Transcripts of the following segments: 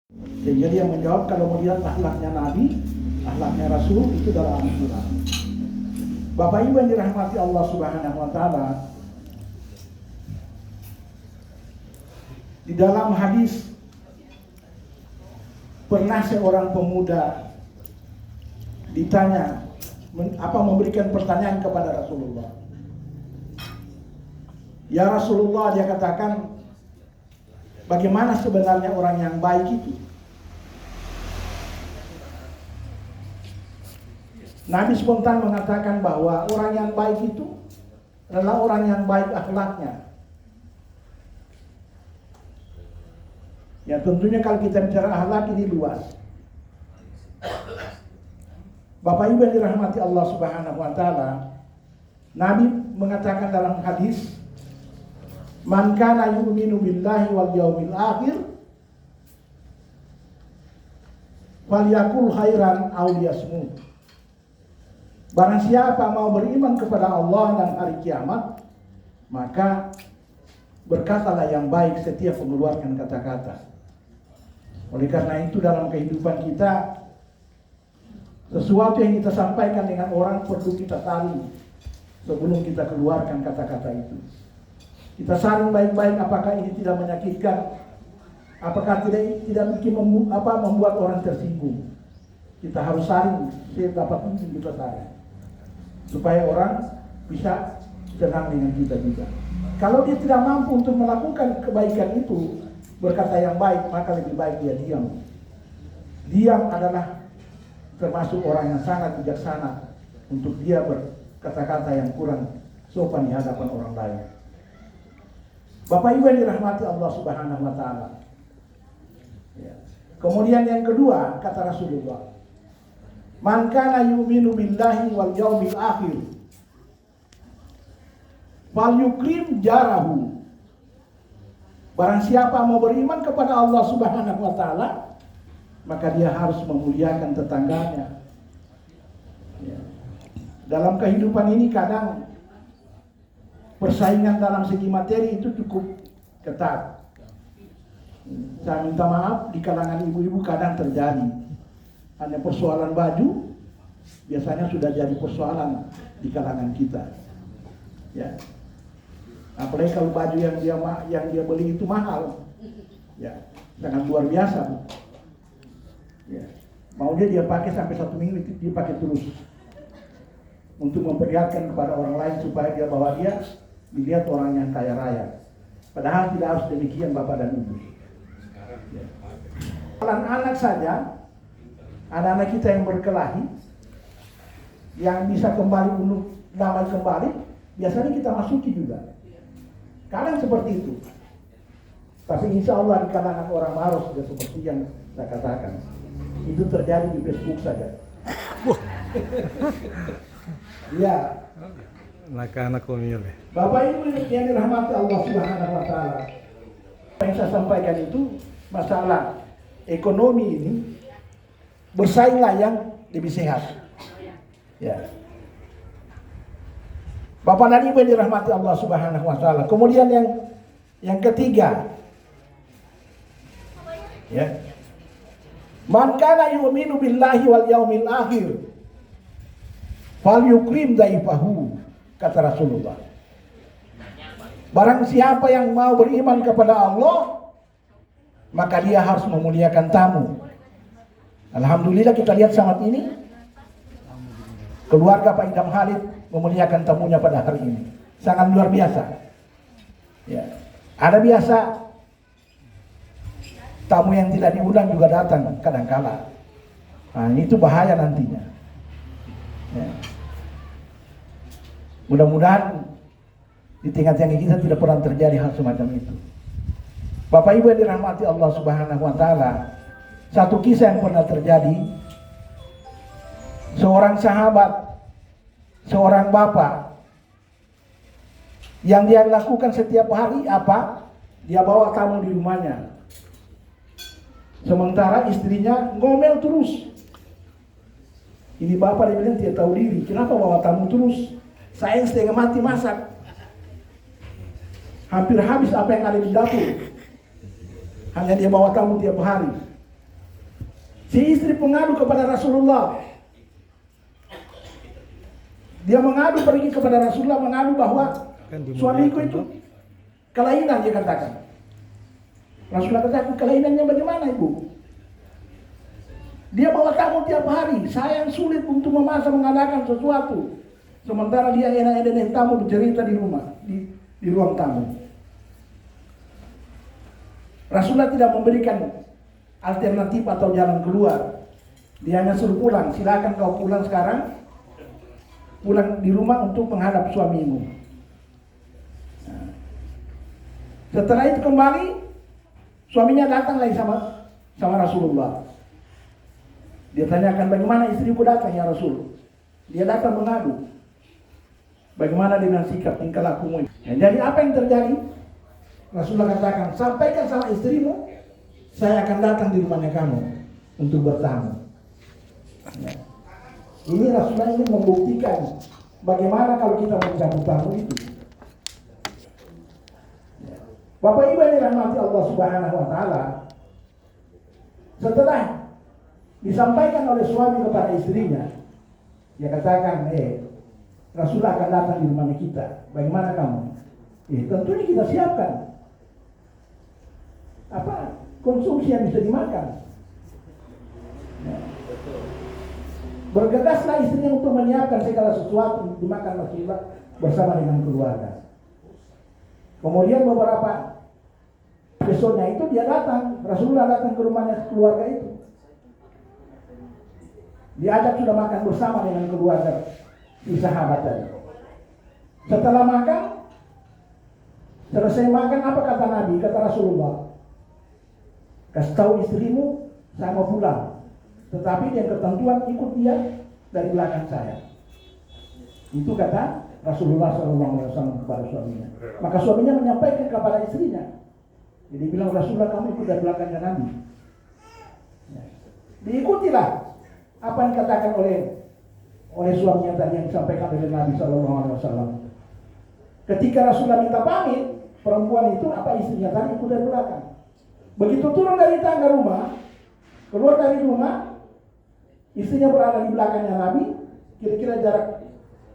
Jadi yang menjawab kalau melihat akhlaknya Nabi, akhlaknya Rasul itu dalam Al-Quran. Bapak Ibu yang dirahmati Allah Subhanahu wa taala, di dalam hadis pernah seorang pemuda ditanya memberikan pertanyaan kepada Rasulullah. Ya Rasulullah, dia katakan, bagaimana sebenarnya orang yang baik itu? Nabi spontan mengatakan bahwa orang yang baik itu adalah orang yang baik akhlaknya. Ya tentunya kalau kita bicara akhlak ini luas. Bapak Ibu yang dirahmati Allah Subhanahu wa taala, Nabi mengatakan dalam hadis, "Man kana yu'minu billahi wal yaumil akhir falyakul khairan aw liyasmut." Barang siapa mau beriman kepada Allah dan hari kiamat, maka berkatalah yang baik setiap mengeluarkan kata-kata. Oleh karena itu dalam kehidupan kita, sesuatu yang kita sampaikan dengan orang perlu kita saring sebelum kita keluarkan kata-kata itu. Kita saring baik-baik apakah ini tidak menyakitkan, apakah tidak bikin membuat orang tersinggung. Kita harus saring sedapat mungkin kita saring, supaya orang bisa senang dengan kita juga. Kalau dia tidak mampu untuk melakukan kebaikan itu, berkata yang baik, maka lebih baik dia diam. Diam adalah termasuk orang yang sangat bijaksana untuk dia berkata-kata yang kurang sopan di hadapan orang lain. Bapak Ibu yang dirahmati Allah Subhanahu wa taala. Ya. Kemudian yang kedua kata Rasulullah, "Man kana yu'minu billahi wal yaumil akhir falyukrim jarahu." Barang siapa mau beriman kepada Allah Subhanahu wa taala, maka dia harus memuliakan tetangganya. Ya. Dalam kehidupan ini kadang persaingan dalam segi materi itu cukup ketat. Saya minta maaf, di kalangan ibu-ibu kadang terjadi. Hanya persoalan baju, biasanya sudah jadi persoalan di kalangan kita. Ya. Apalagi kalau baju yang dia beli itu mahal, ya sangat luar biasa. Ya. Maunya dia pakai sampai 1 minggu, dia pakai terus untuk memperlihatkan kepada orang lain supaya dia bahwa dia dilihat orang yang kaya raya. Padahal tidak harus demikian Bapak dan Ibu. Ya. Anak-anak saja, anak-anak kita yang berkelahi, yang bisa kembali untuk damai kembali, biasanya kita masuki juga. Kadang seperti itu. Tapi insya Allah di kalangan orang maros sudah seperti yang saya katakan. Itu terjadi di Facebook saja. Ya. Anak-anak komil. Bapak Ibu yang dirahmati Allah Subhanahu wa taala. Yang saya sampaikan itu masalah ekonomi ini, bersainglah yang lebih sehat. Ya. Bapak dan Ibu yang dirahmati Allah Subhanahu wa taala. Kemudian yang ketiga, ya. Man kana yu'minu billahi wal yaumil akhir falyukrim dhaifahu, kata Rasulullah. Barang siapa yang mau beriman kepada Allah, maka dia harus memuliakan tamu. Alhamdulillah kita lihat saat ini keluarga Pak Idam Khalid memuliakan tamunya pada hari ini. Sangat luar biasa. Ya. Ada biasa tamu yang tidak diundang juga datang kadang-kala. Nah, itu bahaya nantinya. Ya. Mudah-mudahan di tingkat yang kita tidak pernah terjadi hal semacam itu. Bapak Ibu yang dirahmati Allah Subhanahu wa taala, satu kisah yang pernah terjadi, seorang sahabat, seorang bapak yang dia lakukan setiap hari apa? Dia bawa tamu di rumahnya. Sementara istrinya ngomel terus. Ini bapak dia bilang tidak tahu diri. Kenapa bawa tamu terus? Saya setengah mati masak. Hampir habis apa yang ada di dapur. Hanya dia bawa tamu tiap hari. Si istri mengadu kepada Rasulullah. Dia mengadu pergi kepada Rasulullah, mengadu bahwa suamiku itu kelainan, dia katakan. Rasulullah katakan, kelainannya bagaimana ibu? Dia bawa tamu tiap hari, saya yang sulit untuk memasak mengadakan sesuatu. Sementara dia enak-enak tamu bercerita di rumah, di ruang tamu. Rasulullah tidak memberikan alternatif atau jalan keluar. Dia hanya suruh pulang, silakan kau pulang sekarang. Pulang di rumah untuk menghadap suamimu. Nah, setelah itu kembali, suaminya datang lagi sama Rasulullah. Dia tanyakan, bagaimana istriku datang ya Rasul? Dia datang mengadu. Bagaimana dengan sikap tingkah lakumu? Nah, jadi apa yang terjadi? Rasulullah katakan, sampaikan sama istrimu, saya akan datang di rumahnya kamu untuk bertamu. Nah, ini Rasulullah ini membuktikan bagaimana kalau kita menjamu tamu itu. Bapak Ibu yang dirahmati Allah Subhanahu wa taala, setelah disampaikan oleh suami kepada istrinya, dia katakan, Rasulullah akan datang di rumah kita. Bagaimana kamu? Tentunya kita siapkan apa konsumsi yang bisa dimakan. Bergegaslah istrinya untuk menyiapkan segala sesuatu untuk dimakan Rasulullah bersama dengan keluarga. Kemudian beberapa besoknya itu dia datang, Rasulullah datang ke rumahnya keluarga itu. Diajak sudah makan bersama dengan keluarga si sahabat tadi. Setelah makan, selesai makan, apa kata Nabi? Kata Rasulullah, kasih tahu istrimu saya mau pulang. Tetapi yang ketentuan ikut dia dari belakang saya. Itu kata Rasulullah SAW kepada suaminya. Maka suaminya menyampaikan kepada istrinya. Jadi bilang, Rasulullah kamu ikut dari belakangnya Nabi. Diikutilah apa yang dikatakan oleh suaminya tadi yang disampaikan oleh Nabi SAW. Ketika Rasulullah minta pamit, perempuan itu apa istrinya tadi ikut dari belakang. Begitu turun dari tangga rumah, keluar dari rumah, istrinya berada di belakangnya Nabi, kira-kira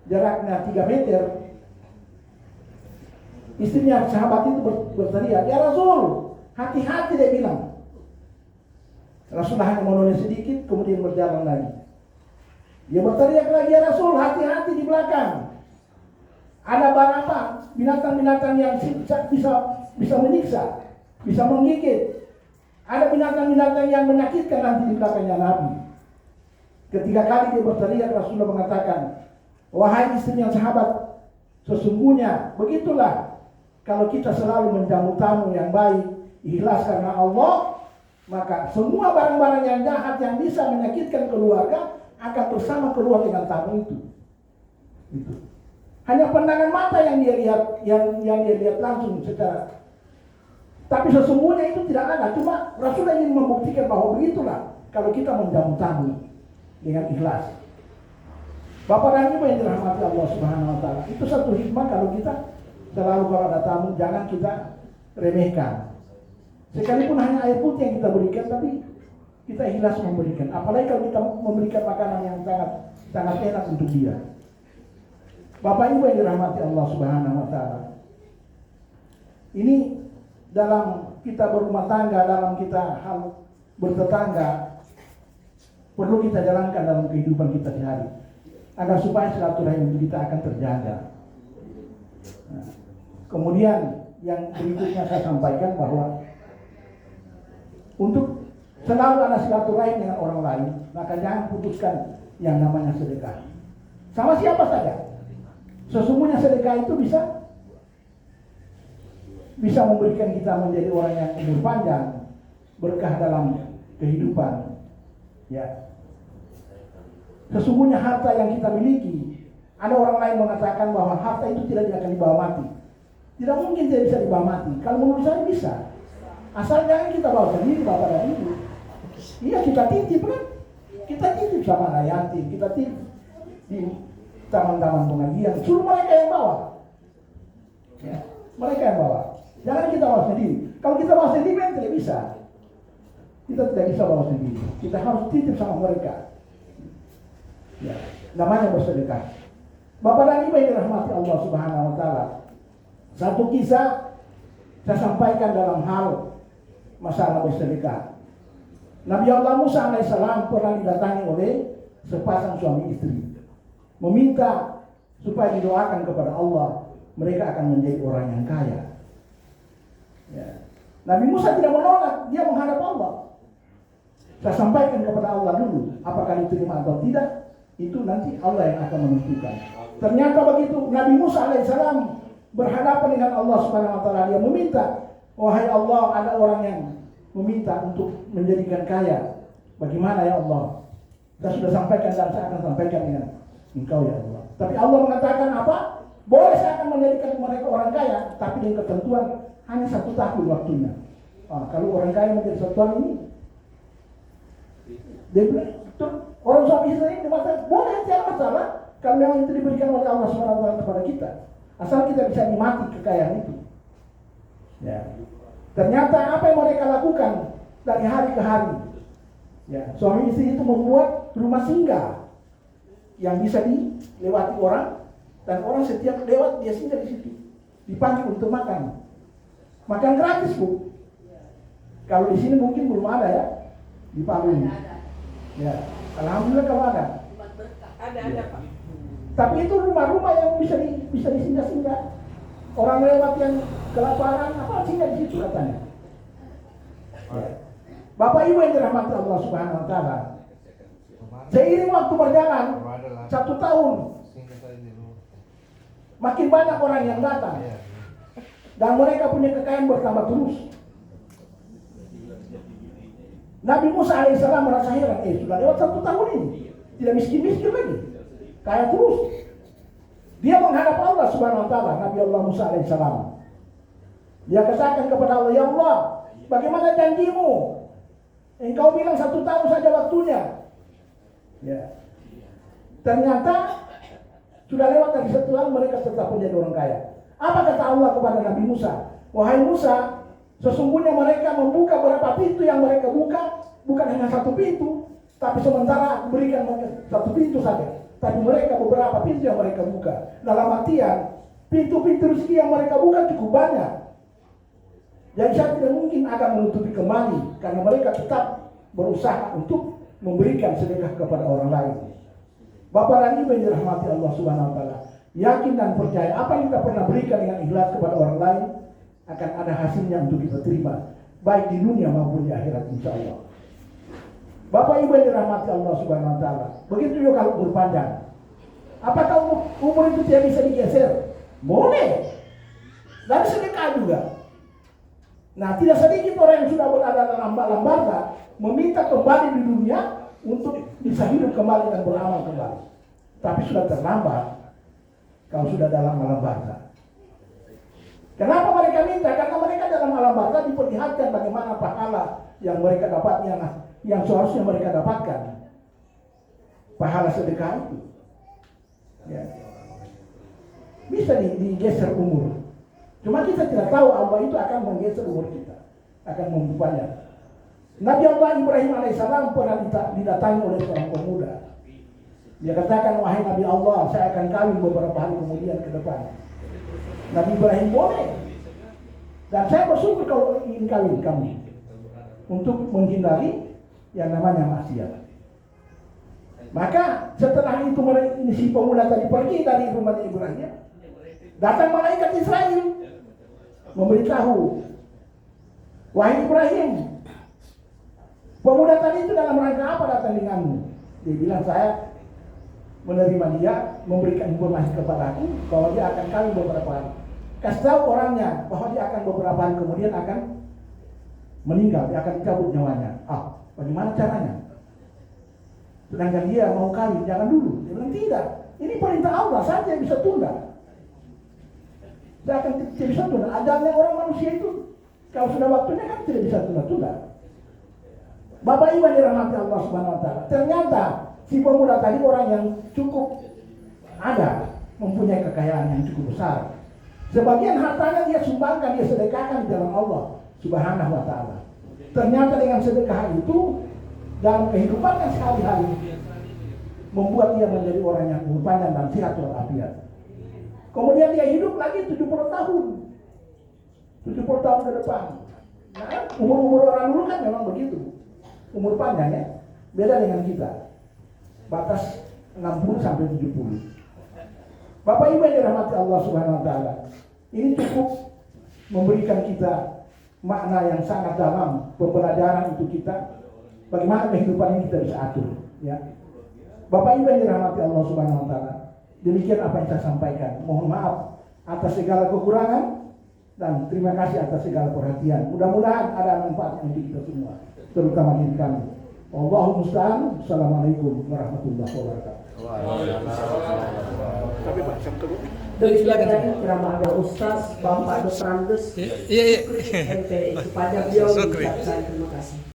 jaraknya 3 meter. Istrinya sahabat itu berteriak, ya Rasul, hati-hati, dia bilang. Rasulullah hanya menoleh sedikit, kemudian berjalan lagi. Dia berteriak lagi, ya Rasul, hati-hati di belakang. Ada barang apa? Binatang-binatang yang bisa menyiksa, bisa menggigit. Ada binatang-binatang yang menyakitkan nanti di belakangnya Nabi. Ketiga kali dia berteriak, Rasulullah mengatakan, wahai istrinya sahabat, sesungguhnya begitulah kalau kita selalu menjamu tamu yang baik, ikhlas karena Allah, maka semua barang-barang yang jahat yang bisa menyakitkan keluarga akan bersama keluar dengan tamu itu. Itu. Hanya pandangan mata yang dia lihat, yang dia lihat langsung secara. Tapi sesungguhnya itu tidak ada. Cuma Rasulullah ingin membuktikan bahwa begitulah kalau kita menjamu tamu dengan ikhlas. Bapak dan Ibu yang dirahmati Allah Subhanahu wa taala, itu satu hikmah kalau kita selalu kalau ada tamu jangan kita remehkan. Sekalipun hanya air putih yang kita berikan, tapi kita ikhlas memberikan. Apalagi kalau kita memberikan makanan yang sangat enak untuk dia. Bapak Ibu yang dirahmati Allah Subhanahu wa taala, ini dalam kita berumah tangga, dalam kita hal bertetangga, perlu kita jalankan dalam kehidupan kita sehari agar supaya silaturahim kita akan terjaga. Nah, kemudian yang berikutnya saya sampaikan bahwa untuk selalu ada silaturahim dengan orang lain, maka jangan putuskan yang namanya sedekah. Sama siapa saja. Sesungguhnya sedekah itu bisa memberikan kita menjadi orang yang umur panjang, berkah dalam kehidupan. Ya. Sesungguhnya harta yang kita miliki, ada orang lain mengatakan bahwa harta itu tidak akan dibawa mati. Tidak mungkin tidak bisa dibawa mati. Kalau menurut saya bisa. Asal jangan kita bawa sendiri, Bapak dan Ibu. Iya, kita titip kan? Kita titip sama anak yatim, kita titip di taman-taman pengajian. Suruh mereka yang bawa. Ya, mereka yang bawa. Jangan kita bawa sendiri. Kalau kita bawa sendiri kan tidak bisa. Kita tidak bisa bawa sendiri. Kita harus titip sama mereka. Ya, namanya bersedekah. Bapak dan Ibu yang dirahmati Allah Subhanahu wa taala. Satu kisah saya sampaikan dalam hal masalah bersedekah. Nabi Allah Musa alaihissalam pernah didatangi oleh sepasang suami istri, meminta supaya didoakan kepada Allah mereka akan menjadi orang yang kaya. Ya. Nabi Musa tidak menolak, dia menghadap Allah. Saya sampaikan kepada Allah dulu, apakah diterima atau tidak, itu nanti Allah yang akan menentukan. Ternyata begitu Nabi Musa alaihissalam berhadapan dengan Allah Subhanahu wa taala, dia meminta, wahai Allah, ada orang yang meminta untuk menjadikan kaya. Bagaimana ya Allah? Saya sudah sampaikan dan saya akan sampaikan dengan engkau ya Allah. Tapi Allah mengatakan apa? Boleh saya akan menjadikan mereka orang kaya, tapi dengan ketentuan hanya 1 tahun waktunya. Kalau orang kaya menjadi 1 tahun ini, dia bilang, orang suami istri ini mengatakan, boleh tidak masalah kalau memang itu diberikan oleh Allah SWT kepada kita, asal kita bisa nikmati kekayaan itu. Ya. Ternyata apa yang mereka lakukan dari hari ke hari, ya, suami istri itu membuat rumah singgah yang bisa dilewati orang, dan orang setiap lewat dia singgah di situ, dipanggil untuk makan gratis Bu. Kalau di sini mungkin belum ada ya, di Palu ini. Ya, alhamdulillah kalau ada. Ada Pak. Tapi itu rumah-rumah yang bisa disinggah-singgah. Orang lewat yang kelaparan, apa singgah di situ katanya. Ya. Bapak Ibu yang dirahmati Allah Subhanahu wa taala. Seiring waktu berjalan 1 tahun, makin banyak orang yang datang. Dan mereka punya kekayaan bertambah terus. Nabi Musa alaihissalam merasa heran, sudah lewat 1 tahun ini, tidak miskin-miskin lagi, kaya terus. Dia menghadap Allah Subhanahu wa taala, Nabi Allah Musa alaihissalam. Dia katakan kepada Allah, ya Allah, bagaimana janjimu? Engkau bilang 1 tahun saja waktunya. Ya. Ternyata sudah lewat dari 1 tahun mereka tetap menjadi orang kaya. Apa kata Allah kepada Nabi Musa? Wahai Musa, sesungguhnya mereka membuka beberapa pintu yang mereka buka, bukan hanya 1 pintu, tapi sementara berikan mereka 1 pintu saja. Tapi mereka beberapa pintu yang mereka buka. Dalam artian, pintu-pintu rezeki yang mereka buka cukup banyak. Jadi saya tidak mungkin akan menutupi kembali, karena mereka tetap berusaha untuk memberikan sedekah kepada orang lain. Bapak dan Ibu yang dirahmati Allah Subhanahu wa taala, yakin dan percaya apa yang kita pernah berikan dengan ikhlas kepada orang lain akan ada hasilnya untuk kita terima, baik di dunia maupun di akhirat insyaallah. Bapak Ibu yang dirahmati Allah Subhanahu wa taala, begitu juga kalau umur panjang. Apakah umur itu tidak bisa digeser? Boleh. Dan sedekah juga. Nah, tidak sedikit orang yang sudah berada dalam alam barzah meminta kembali di dunia untuk bisa hidup kembali dan beramal kembali. Tapi sudah terlambat kalau sudah dalam alam barzah. Kenapa mereka minta? Karena mereka dalam alam barzah diperlihatkan bagaimana pahala yang mereka dapat, yang seharusnya mereka dapatkan. Pahala sedekah itu. Ya. Bisa digeser umur. Cuma kita tidak tahu Allah itu akan menggeser umur kita, akan membukanya. Nabi Allah Ibrahim alaihissalam pernah didatangi oleh seorang pemuda. Dia katakan, wahai Nabi Allah, saya akan kawin beberapa hari kemudian ke depan. Nabi Ibrahim boleh. Dan saya bersyukur kalau ingin kawin kamu, untuk menghindari yang namanya maksiat. Maka setelah itu si pemuda tadi pergi dari rumah Ibrahim, datang malaikat Israel memberitahu, wahai Ibrahim, pemuda tadi itu dalam rangka apa datang denganmu? Dia bilang, saya menerima dia, memberikan informasi kepada aku bahwa dia akan kawin beberapa hari. Kasih tahu orangnya bahwa dia akan beberapa hari kemudian akan meninggal, dia akan dicabut nyawanya. Bagaimana caranya? Sedangkan dia mau kawin, jangan dulu. Dia bilang, tidak, ini perintah Allah saja yang bisa tunda. Dia akan tidak bisa tunda. Ajalnya orang manusia itu, kalau sudah waktunya kan tidak bisa tunda-tunda. Bapak Ibu yang dirahmati Allah Subhanahu wa taala, ternyata si pemuda tadi orang yang cukup ada, mempunyai kekayaan yang cukup besar. Sebagian hartanya dia sumbangkan, dia sedekahkan di dalam Allah Subhanahu wa taala. Ternyata dengan sedekah itu dalam kehidupannya sehari-hari membuat dia menjadi orang yang umur panjang dan sehat walafiat. Kemudian dia hidup lagi 70 tahun. 70 tahun ke depan. Nah, umur orang dulu kan memang begitu. Umur panjang ya. Beda dengan kita. Batas 60 sampai 70. Bapak Ibu yang dirahmati Allah Subhanahu wa taala. Ini cukup memberikan kita makna yang sangat dalam, pembelajaran untuk kita bagaimana kehidupan ini kita bisa atur, ya. Bapak Ibu yang dirahmati Allah Subhanahu wa taala. Demikian apa yang saya sampaikan. Mohon maaf atas segala kekurangan dan terima kasih atas segala perhatian. Mudah-mudahan ada manfaatnya untuk kita semua, terutama diri kami. Allahumma musta'an. Assalamualaikum warahmatullahi wabarakatuh. Tapi Pak, saya terus. Demikian tadi Kepada Ustaz Bapak Dr. Andes Iya. MPI kepada beliau Syukri. mengucapkan terima kasih.